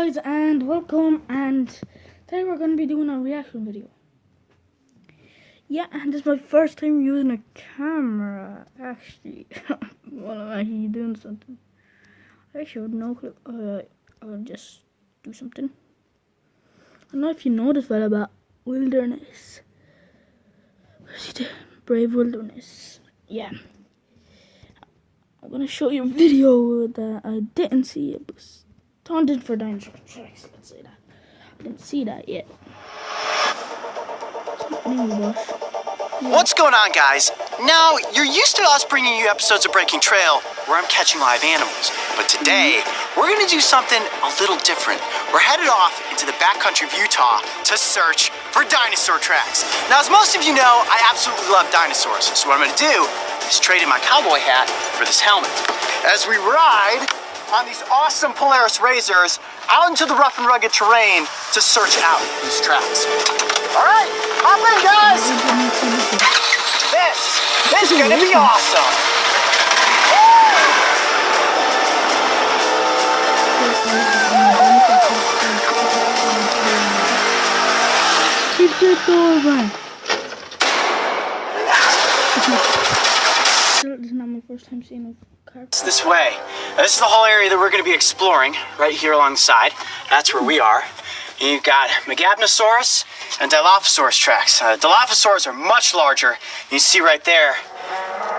guys, and welcome, and today we're going to be doing a reaction video. Yeah, and this is my first time using a camera, actually. Well, I'm actually doing something. I actually have no clue. I'll just do something. I don't know if you noticed that about wilderness. See the brave wilderness. Yeah. I'm going to show you a video that I didn't see. It was taunted for dinosaur tracks, let's say that. I didn't see that yet. What's going on, guys? Now, you're used to us bringing you episodes of Breaking Trail where I'm catching live animals, but today we're going to do something a little different. We're headed off into the backcountry of Utah to search for dinosaur tracks. Now, as most of you know, I absolutely love dinosaurs, so what I'm going to do is trade in my cowboy hat for this helmet as we ride on these awesome Polaris RZRs out into the rough and rugged terrain to search out these tracks. All right, hop in, guys. This is gonna be awesome. Keep the door open. This is not my first time seeing a car. It's this way. Now, this is the whole area that we're going to be exploring right here along the side. That's where we are. And you've got Megapnosaurus and Dilophosaurus tracks. Dilophosaurs are much larger. You see right there,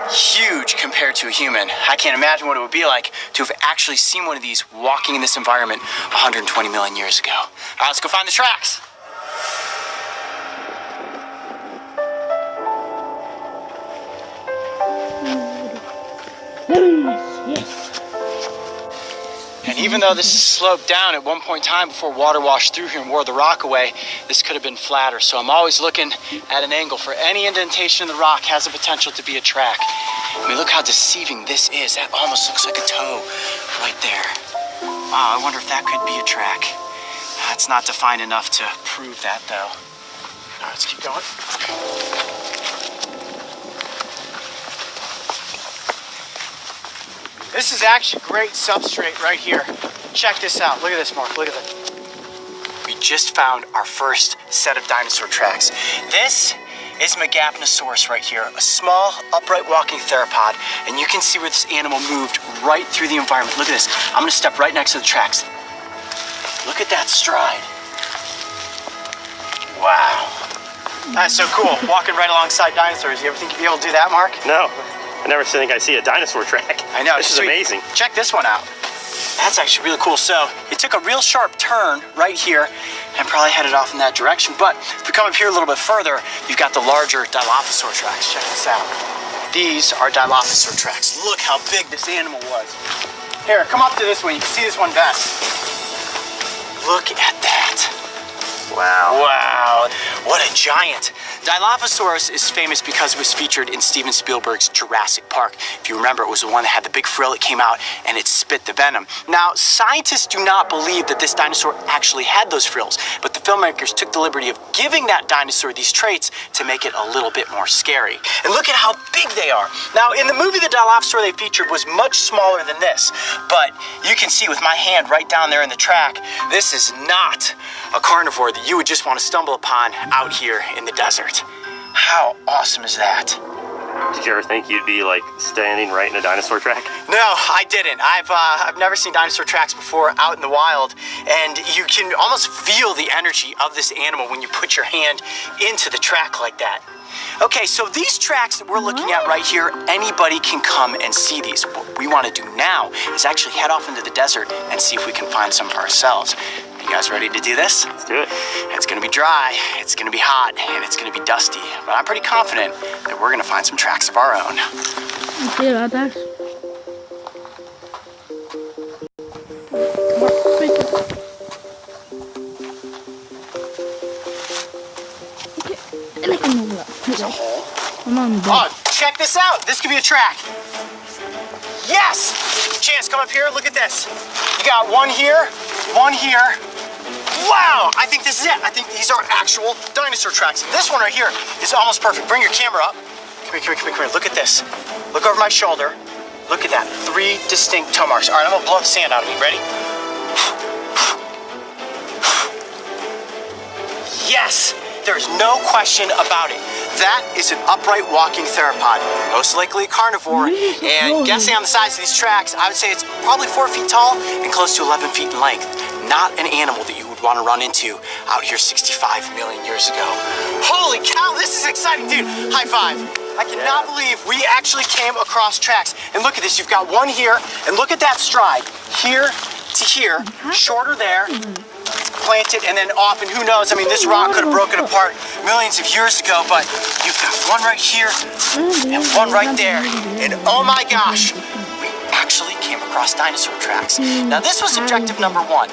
huge compared to a human. I can't imagine what it would be like to have actually seen one of these walking in this environment 120 million years ago. All right, let's go find the tracks. Yes. And even though this is sloped down at one point in time before water washed through here and wore the rock away, this could have been flatter. So I'm always looking at an angle for any indentation in the rock has the potential to be a track. I mean, look how deceiving this is. That almost looks like a toe right there. Wow, I wonder if that could be a track. That's not defined enough to prove that, though. All right, let's keep going. This is actually great substrate right here. Check this out. Look at this, Mark. Look at that. We just found our first set of dinosaur tracks. This is Megapnosaurus right here, a small, upright walking theropod, and you can see where this animal moved right through the environment. Look at this. I'm going to step right next to the tracks. Look at that stride. Wow. That's so cool, walking right alongside dinosaurs. You ever think you'd be able to do that, Mark? No. I never think I see a dinosaur track. I know. This is amazing. Check this one out. That's actually really cool. So it took a real sharp turn right here and probably headed off in that direction. But if we come up here a little bit further, you've got the larger Dilophosaur tracks. Check this out. These are Dilophosaur tracks. Look how big this animal was. Here, come up to this one. You can see this one best. Look at that. Wow. Wow, what a giant. Dilophosaurus is famous because it was featured in Steven Spielberg's Jurassic Park. If you remember, it was the one that had the big frill that came out and it spit the venom. Now, scientists do not believe that this dinosaur actually had those frills, but the filmmakers took the liberty of giving that dinosaur these traits to make it a little bit more scary. And look at how big they are. Now, in the movie, the Dilophosaur they featured was much smaller than this, but you can see with my hand right down there in the track, this is not a carnivore that you would just want to stumble upon out here in the desert. How awesome is that? Did you ever think you'd be like standing right in a dinosaur track? No, I didn't. I've never seen dinosaur tracks before out in the wild, and you can almost feel the energy of this animal when you put your hand into the track like that. Okay, so these tracks that we're looking at right here, anybody can come and see these. What we want to do now is actually head off into the desert and see if we can find some for ourselves. You guys ready to do this? Let's do it. It's going to be dry, it's going to be hot, and it's going to be dusty. But I'm pretty confident that we're going to find some tracks of our own. You see about that? There's a hole. Come on, Oh, check this out. This could be a track. Yes! Chance, come up here. Look at this. You got one here, one here. Wow! I think this is it. I think these are actual dinosaur tracks. And this one right here is almost perfect. Bring your camera up. Come here, come here, come here, come here. Look at this. Look over my shoulder. Look at that. 3 distinct toe marks. All right, I'm going to blow the sand out of me. Ready? There's no question about it. That is an upright walking theropod, most likely a carnivore. And guessing on the size of these tracks, I would say it's probably 4 feet tall and close to 11 feet in length. Not an animal that you would want to run into out here 65 million years ago. Holy cow, this is exciting, dude. High five. I cannot believe we actually came across tracks. And look at this, you've got one here, and look at that stride. Here to here, shorter there, planted, and then off, and who knows, I mean, this rock could have broken apart millions of years ago, but you've got one right here and one right there. And oh my gosh, we actually came across dinosaur tracks. Now this was objective number 1,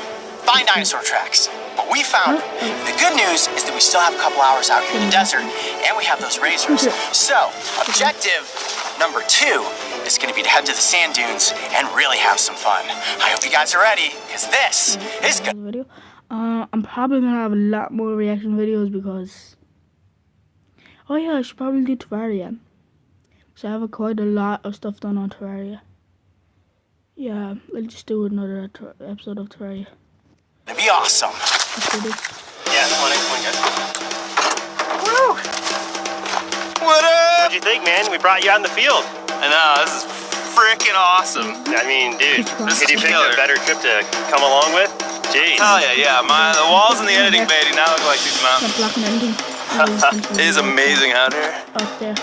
find dinosaur tracks. But we found them. And the good news is that we still have a couple hours out here in the desert, and we have those razors. So, objective number 2 is going to be to head to the sand dunes and really have some fun. I hope you guys are ready, because this is good. I'm probably going to have a lot more reaction videos because... Oh yeah, I should probably do Terraria. So I have quite a lot of stuff done on Terraria. Yeah, let's just do another episode of Terraria. It'd be awesome. Yeah, next one, guys. Woo! What up? What'd you think, man? We brought you out in the field. I know, this is freaking awesome. I mean, dude, This did you is pick killer. a better trip to come along with? Jeez. Hell yeah. The walls in the editing bay do not look like these Stop mountains. blocking anything. It is amazing out here. Up there.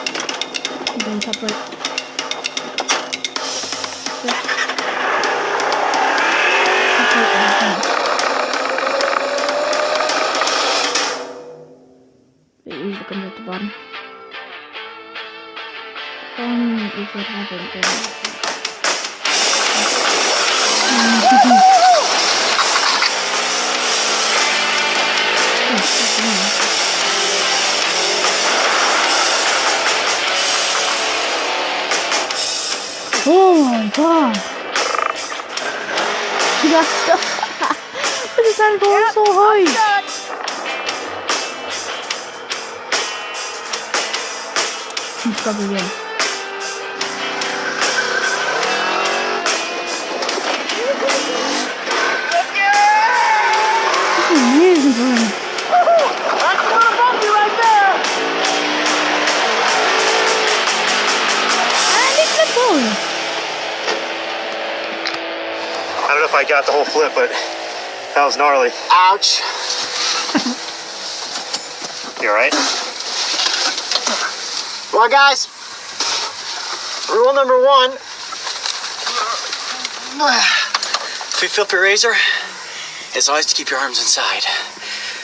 Then top right. It usually comes at the bottom. If it happens, then... Oh my god! You got stuff! This is not going so high! I'm stuck again. This is amazing fun. That's one above you right there! And it's the phone. I don't know if I got the whole flip, but that was gnarly. Ouch. You alright? Well, guys, rule number 1, if you flip your razor, is always to keep your arms inside.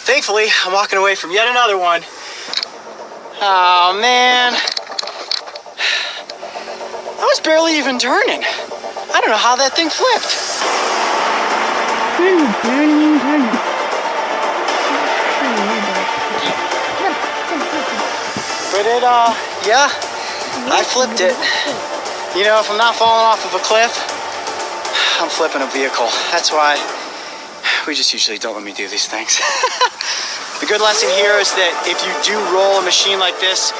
Thankfully, I'm walking away from yet another one. Oh, man. I was barely even turning. I don't know how that thing flipped. Turning. But it, yeah, I flipped it. You know, if I'm not falling off of a cliff, I'm flipping a vehicle. That's why we just usually don't let me do these things. The good lesson here is that if you do roll a machine like this,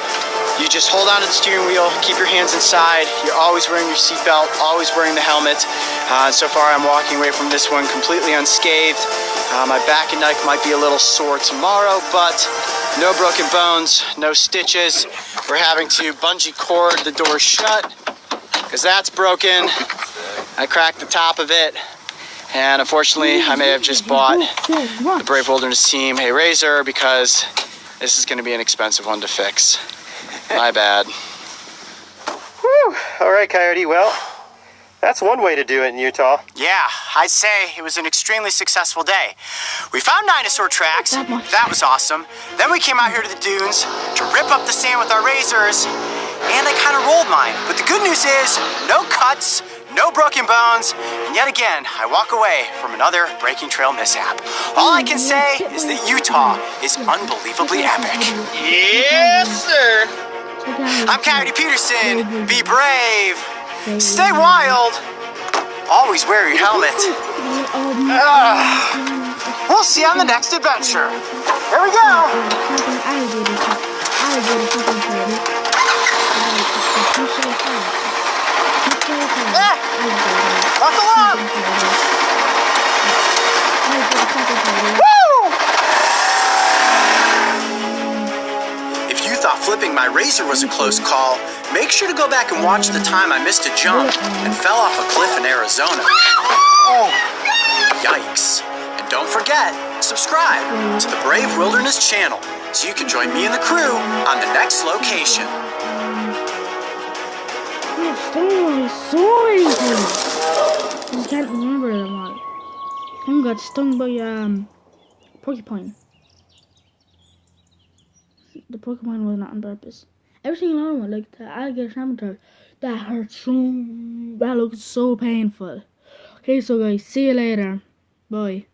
you just hold onto the steering wheel, keep your hands inside. You're always wearing your seatbelt, always wearing the helmet. So far, I'm walking away from this one completely unscathed. My back and neck might be a little sore tomorrow, but no broken bones, no stitches. We're having to bungee cord the door shut because that's broken. I cracked the top of it. And unfortunately, I may have just bought the Brave Wilderness team a razor because this is going to be an expensive one to fix. My bad. Whew. Alright, Coyote, well, that's one way to do it in Utah. Yeah, I'd say it was an extremely successful day. We found dinosaur tracks. That was awesome. Then we came out here to the dunes to rip up the sand with our razors, and I kind of rolled mine. But the good news is, no cuts, no broken bones, and yet again, I walk away from another breaking trail mishap. All I can say is that Utah is unbelievably epic. Yes, sir! I'm Coyote Peterson. Be brave. Stay wild. Always wear your helmet. We'll see you on the next adventure. Here we go. Buckle up! Woo! flipping my razor was a close call, make sure to go back and watch the time I missed a jump and fell off a cliff in Arizona. Oh, yikes. And don't forget, subscribe to the Brave Wilderness channel so you can join me and the crew on the next location. I'm stung so easily. I can't remember them all. I got stung by porcupine. The porcupine was not on purpose. Every single one, like the alligator saboteur, that hurt so. That looks so painful. Okay, so guys, see you later. Bye.